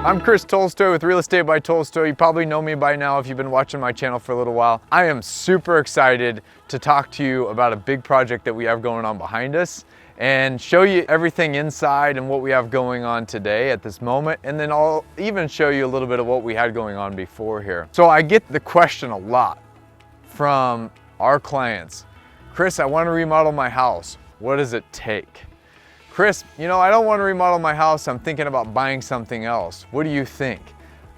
I'm Chris Tolstoy with Real Estate by Tolstoy. You probably know me by now if you've been watching my channel for a little while. I am super excited to talk to you about a big project that we have going on behind us and show you everything inside and what we have going on today at this moment. And then I'll even show you a little bit of what we had going on before here. So I get the question a lot from our clients. Chris, I want to remodel my house. What does it take? Chris, you know, I don't want to remodel my house. I'm thinking about buying something else. What do you think?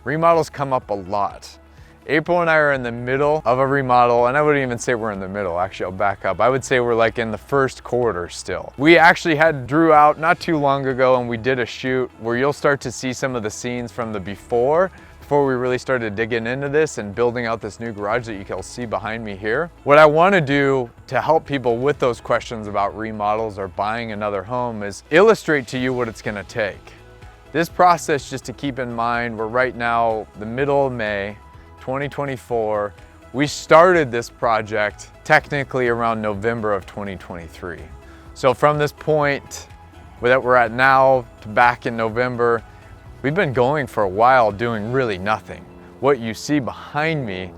Remodels come up a lot. April and I are in the middle of a remodel, and I wouldn't even say we're in the middle. Actually, I'll back up. I would say we're like in the first quarter still. We actually had Drew out not too long ago, and we did a shoot where you'll start to see some of the scenes from the before we really started digging into this and building out this new garage that you can see behind me here. What I want to do to help people with those questions about remodels or buying another home is illustrate to you what it's going to take. This process, just to keep in mind, we're right now the middle of May 2024. We started this project technically around November of 2023. So from this point that we're at now to back in November, we've been going for a while doing really nothing. What you see behind me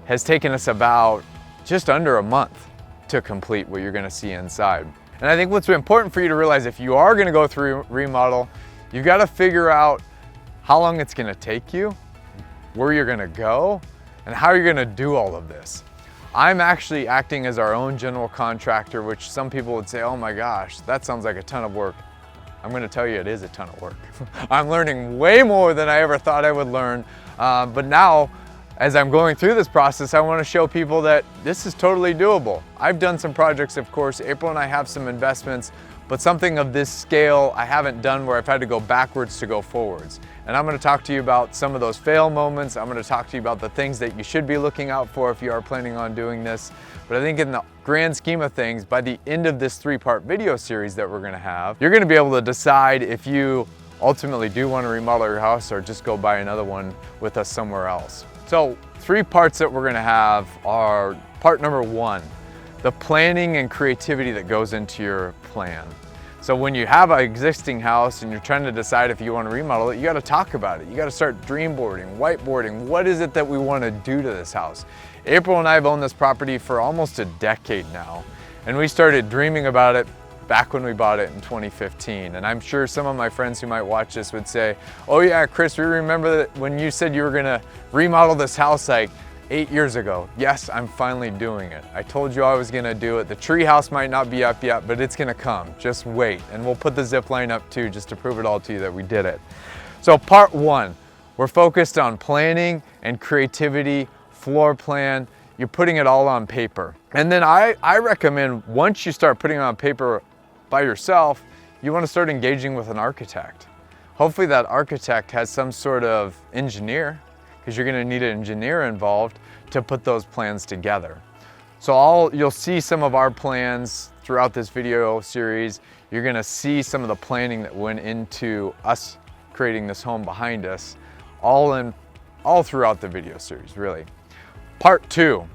has taken us about just under a month to complete what you're gonna see inside. And I think what's important for you to realize, if you are gonna go through remodel, you've gotta figure out how long it's gonna take you, where you're gonna go, and how you're gonna do all of this. I'm actually acting as our own general contractor, which some people would say, oh my gosh, that sounds like a ton of work. I'm going to tell you it is a ton of work. I'm learning way more than I ever thought I would learn. But now, as I'm going through this process, I want to show people that this is totally doable. I've done some projects, of course. April and I have some investments, but something of this scale I haven't done where I've had to go backwards to go forwards. And I'm going to talk to you about some of those fail moments. I'm going to talk to you about the things that you should be looking out for if you are planning on doing this. But I think in the grand scheme of things, by the end of this 3-part video series that we're going to have, you're going to be able to decide if you ultimately do want to remodel your house or just go buy another one with us somewhere else. So 3 parts that we're going to have are part number 1, the planning and creativity that goes into your plan. So when you have an existing house and you're trying to decide if you want to remodel it, you got to talk about it. You got to start dream boarding, whiteboarding. What is it that we want to do to this house? April and I have owned this property for almost a decade now, and we started dreaming about it back when we bought it in 2015. And I'm sure some of my friends who might watch this would say, oh yeah, Chris, we remember that when you said you were going to remodel this house like 8 years ago. Yes, I'm finally doing it. I told you I was gonna do it. The tree house might not be up yet, but it's gonna come. Just wait. And we'll put the zip line up too, just to prove it all to you that we did it. So part 1, we're focused on planning and creativity, floor plan. You're putting it all on paper. And then I recommend once you start putting it on paper by yourself, you wanna start engaging with an architect. Hopefully that architect has some sort of engineer, because you're going to need an engineer involved to put those plans together. So you'll see some of our plans throughout this video series. You're going to see some of the planning that went into us creating this home behind us, all throughout the video series, really. Part 2,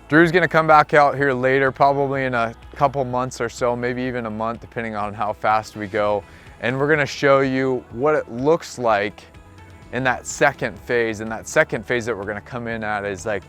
Drew's going to come back out here later, probably in a couple months or so, maybe even a month, depending on how fast we go. And we're going to show you what it looks like in that second phase. And that second phase that we're going to come in at is like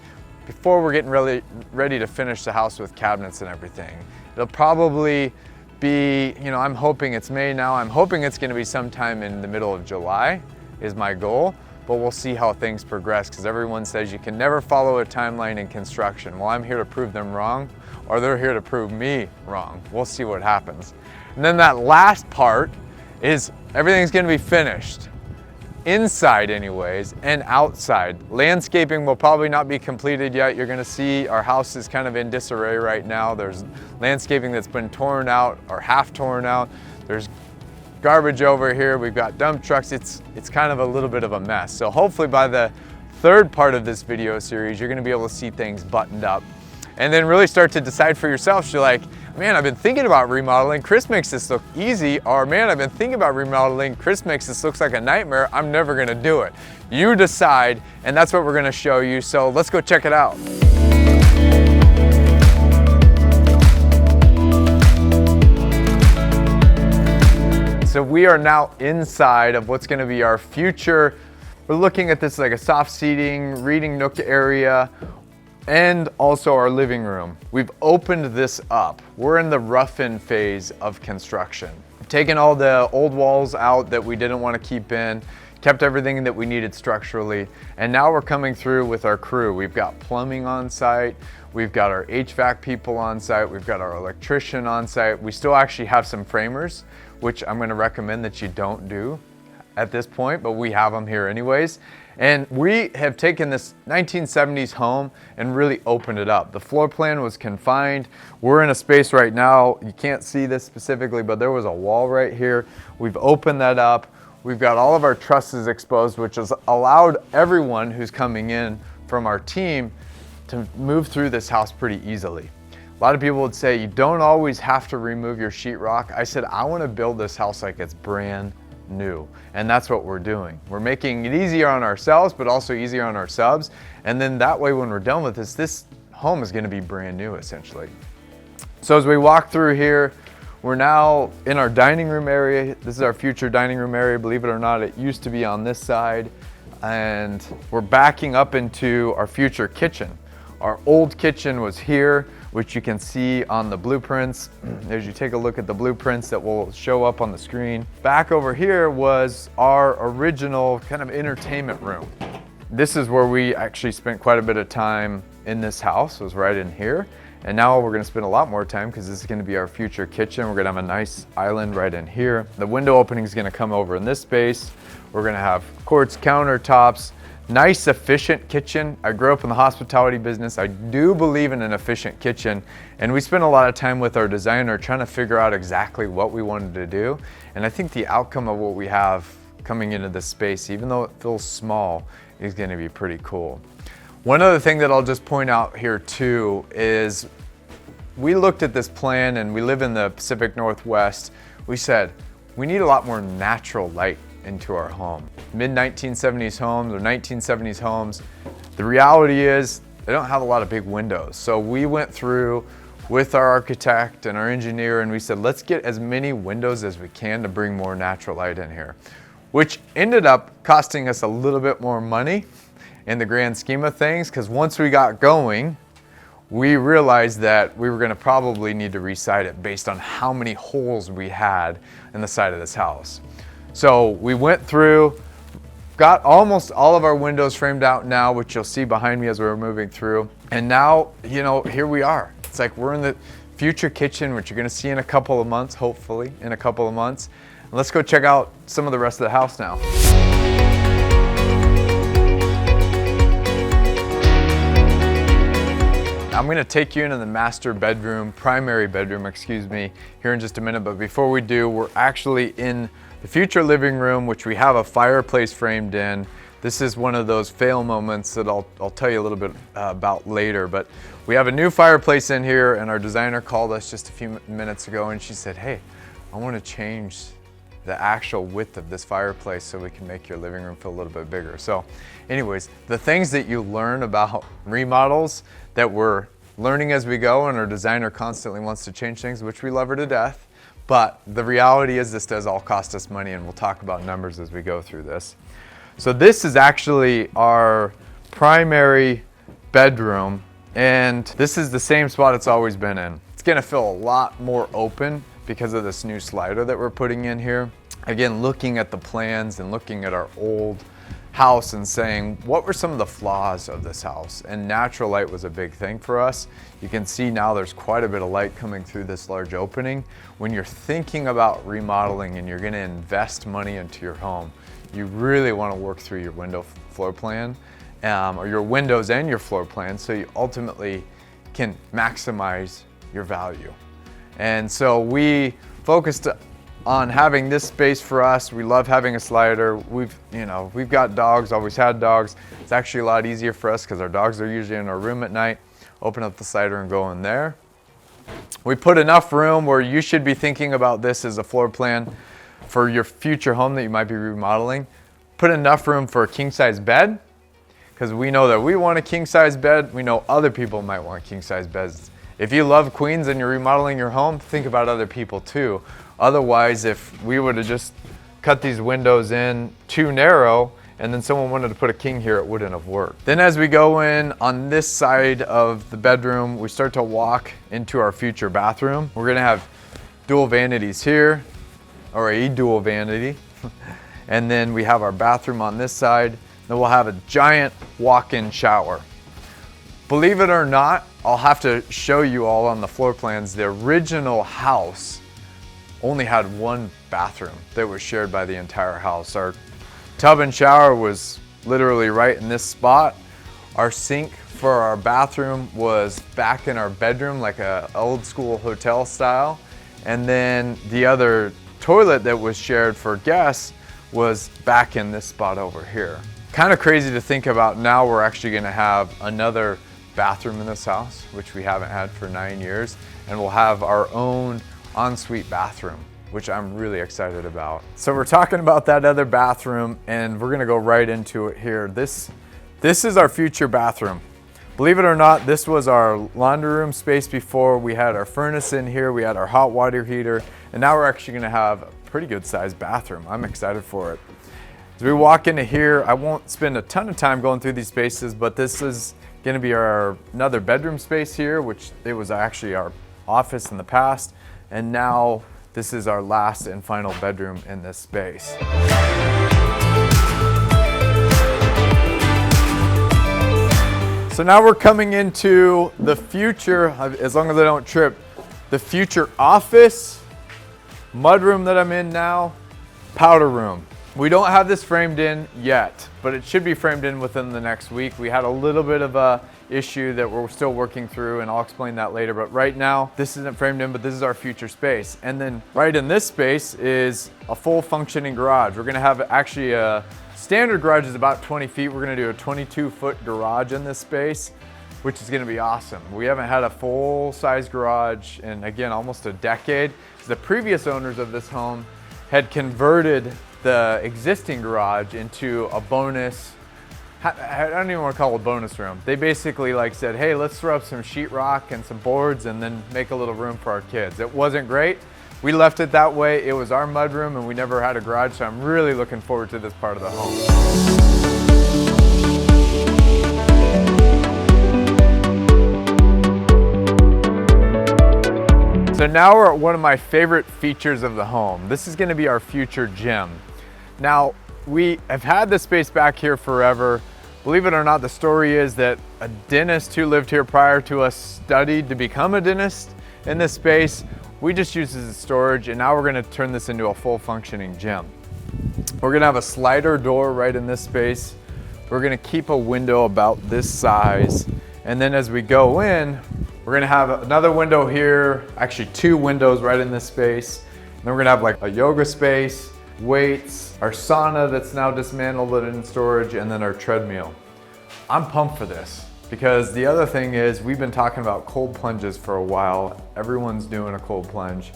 before we're getting really ready to finish the house with cabinets and everything. It'll probably be, you know, I'm hoping it's May now. I'm hoping it's going to be sometime in the middle of July is my goal, but we'll see how things progress, because everyone says you can never follow a timeline in construction. Well, I'm here to prove them wrong, or they're here to prove me wrong. We'll see what happens. And then that last part is everything's going to be finished. Inside anyways, and outside. Landscaping will probably not be completed yet. You're gonna see our house is kind of in disarray right now. There's landscaping that's been torn out or half torn out. There's garbage over here. We've got dump trucks. It's kind of a little bit of a mess. So hopefully by the 3rd part of this video series, you're gonna be able to see things buttoned up and then really start to decide for yourself. So you're like, man, I've been thinking about remodeling. Chris makes this look easy. Or man, I've been thinking about remodeling. Chris makes this look like a nightmare. I'm never gonna do it. You decide, and that's what we're gonna show you. So let's go check it out. so we are now inside of what's going to be our future. We're looking at this like a soft seating, reading nook area, and also our living room. We've opened this up. We're in the rough-in phase of construction. We've taken all the old walls out that we didn't want to keep in, kept everything that we needed structurally, and now we're coming through with our crew. We've got plumbing on site, we've got our HVAC people on site, we've got our electrician on site. We still actually have some framers, which I'm going to recommend that you don't do at this point, but we have them here anyways. And we have taken this 1970s home and really opened it up. The floor plan was confined. We're in a space right now, you can't see this specifically, but there was a wall right here. We've opened that up. We've got all of our trusses exposed, which has allowed everyone who's coming in from our team to move through this house pretty easily. A lot of people would say you don't always have to remove your sheetrock. I said, I want to build this house like it's brand new, and that's what we're doing. We're making it easier on ourselves, but also easier on our subs, and then that way when we're done with this home is going to be brand new essentially. So as we walk through here, we're now in our dining room area. This is our future dining room area. Believe it or not, it used to be on this side, and we're backing up into our future kitchen. Our old kitchen was here, which you can see on the blueprints as you take a look at the blueprints that will show up on the screen. Back over here was our original kind of entertainment room. This is where we actually spent quite a bit of time in this house, was right in here. And now we're gonna spend a lot more time because this is gonna be our future kitchen. We're gonna have a nice island right in here. The window opening is gonna come over in this space. We're gonna have quartz countertops, nice efficient kitchen. I grew up in the hospitality business. I do believe in an efficient kitchen, and we spent a lot of time with our designer trying to figure out exactly what we wanted to do. And I think the outcome of what we have coming into this space, even though it feels small, is gonna be pretty cool. One other thing that I'll just point out here too is we looked at this plan, and we live in the Pacific Northwest. We said, we need a lot more natural light into our home. Mid-1970s homes or 1970s homes, the reality is they don't have a lot of big windows. So we went through with our architect and our engineer, and we said, let's get as many windows as we can to bring more natural light in here, which ended up costing us a little bit more money in the grand scheme of things, because once we got going, we realized that we were going to probably need to reside it based on how many holes we had in the side of this house. So we went through, got almost all of our windows framed out now, which you'll see behind me as we're moving through. And now, you know, here we are. It's like we're in the future kitchen, which you're gonna see in a couple of months, hopefully in a couple of months. And let's go check out some of the rest of the house now. I'm gonna take you into the master bedroom, primary bedroom, excuse me, here in just a minute. But before we do, we're actually in the future living room, which we have a fireplace framed in. This is one of those fail moments that I'll tell you a little bit about later, but we have a new fireplace in here, and our designer called us just a few minutes ago, and she said, hey, I want to change the actual width of this fireplace so we can make your living room feel a little bit bigger. So anyways, the things that you learn about remodels that we're learning as we go, and our designer constantly wants to change things, which we love her to death. But the reality is this does all cost us money, and we'll talk about numbers as we go through this. So this is actually our primary bedroom, and this is the same spot it's always been in. It's gonna feel a lot more open because of this new slider that we're putting in here. Again, looking at the plans and looking at our old house and saying, what were some of the flaws of this house? And natural light was a big thing for us. You can see now there's quite a bit of light coming through this large opening. When you're thinking about remodeling and you're gonna invest money into your home, you really wanna work through your window floor plan, or your windows and your floor plan, so you ultimately can maximize your value. And so we focused on having this space for us. We love having a slider. We've got dogs, always had dogs. It's actually a lot easier for us because our dogs are usually in our room at night. Open up the slider and go in there. We put enough room where you should be thinking about this as a floor plan for your future home that you might be remodeling. Put enough room for a king size bed, because we know that we want a king size bed. We know other people might want king size beds. If you love queens and you're remodeling your home, think about other people too. Otherwise, if we would have just cut these windows in too narrow and then someone wanted to put a king here, it wouldn't have worked. Then as we go in on this side of the bedroom, we start to walk into our future bathroom. We're gonna have dual vanities here, or a dual vanity. And then we have our bathroom on this side. Then we'll have a giant walk-in shower. Believe it or not, I'll have to show you all on the floor plans. The original house only had one bathroom that was shared by the entire house. Our tub and shower was literally right in this spot. Our sink for our bathroom was back in our bedroom, like a old school hotel style. And then the other toilet that was shared for guests was back in this spot over here. Kind of crazy to think about. Now we're actually gonna have another bathroom in this house, which we haven't had for 9 years. And we'll have our own ensuite bathroom, which I'm really excited about. So we're talking about that other bathroom, and we're gonna go right into it here. This is our future bathroom. Believe it or not, this was our laundry room space before. We had our furnace in here, we had our hot water heater, and now we're actually gonna have a pretty good sized bathroom. I'm excited for it. As we walk into here, I won't spend a ton of time going through these spaces, but this is gonna be another bedroom space here, which it was actually our office in the past, and now this is our last and final bedroom in this space. So now we're coming into the future, as long as I don't trip, the future office, mudroom that I'm in now, powder room. We don't have this framed in yet, but it should be framed in within the next week. We had a little bit of a issue that we're still working through, and I'll explain that later. But right now, this isn't framed in, but this is our future space. And then right in this space is a full functioning garage. We're gonna have actually a standard garage is about 20 feet. We're gonna do a 22-foot garage in this space, which is gonna be awesome. We haven't had a full-size garage in, again, almost a decade. The previous owners of this home had converted the existing garage into a bonus, I don't even want to call it a bonus room. They basically said, hey, let's throw up some sheetrock and some boards and then make a little room for our kids. It wasn't great. We left it that way. It was our mudroom and we never had a garage, so I'm really looking forward to this part of the home. So now we're at one of my favorite features of the home. This is gonna be our future gym. Now, we have had this space back here forever. Believe it or not, the story is that a dentist who lived here prior to us studied to become a dentist in this space. We just used it as storage, and now we're gonna turn this into a full functioning gym. We're gonna have a slider door right in this space. We're gonna keep a window about this size. And then as we go in, we're gonna have another window here, actually 2 windows right in this space. And then we're gonna have a yoga space, weights, our sauna that's now dismantled and in storage, and then our treadmill. I'm pumped for this because the other thing is we've been talking about cold plunges for a while. Everyone's doing a cold plunge.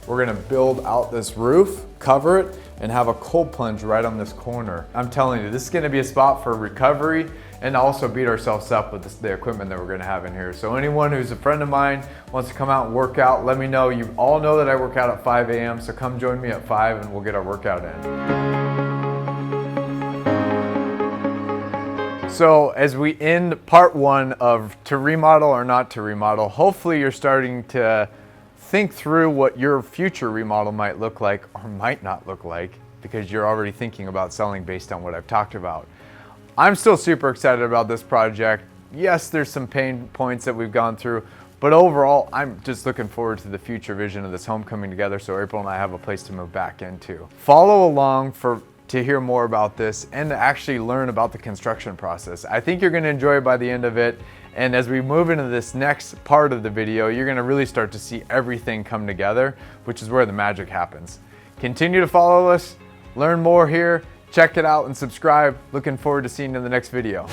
We're gonna build out this roof, cover it, and have a cold plunge right on this corner. I'm telling you, this is gonna be a spot for recovery and also beat ourselves up with the equipment that we're gonna have in here. So anyone who's a friend of mine wants to come out and work out, let me know. You all know that I work out at 5 a.m., so come join me at 5 and we'll get our workout in. So as we end part 1 of to remodel or not to remodel, hopefully you're starting to think through what your future remodel might look like or might not look like, because you're already thinking about selling based on what I've talked about. I'm still super excited about this project. Yes, there's some pain points that we've gone through, but overall, I'm just looking forward to the future vision of this home coming together so April and I have a place to move back into. Follow along to hear more about this and to actually learn about the construction process. I think you're gonna enjoy it by the end of it. And as we move into this next part of the video, you're gonna really start to see everything come together, which is where the magic happens. Continue to follow us, learn more here, check it out and subscribe. Looking forward to seeing you in the next video.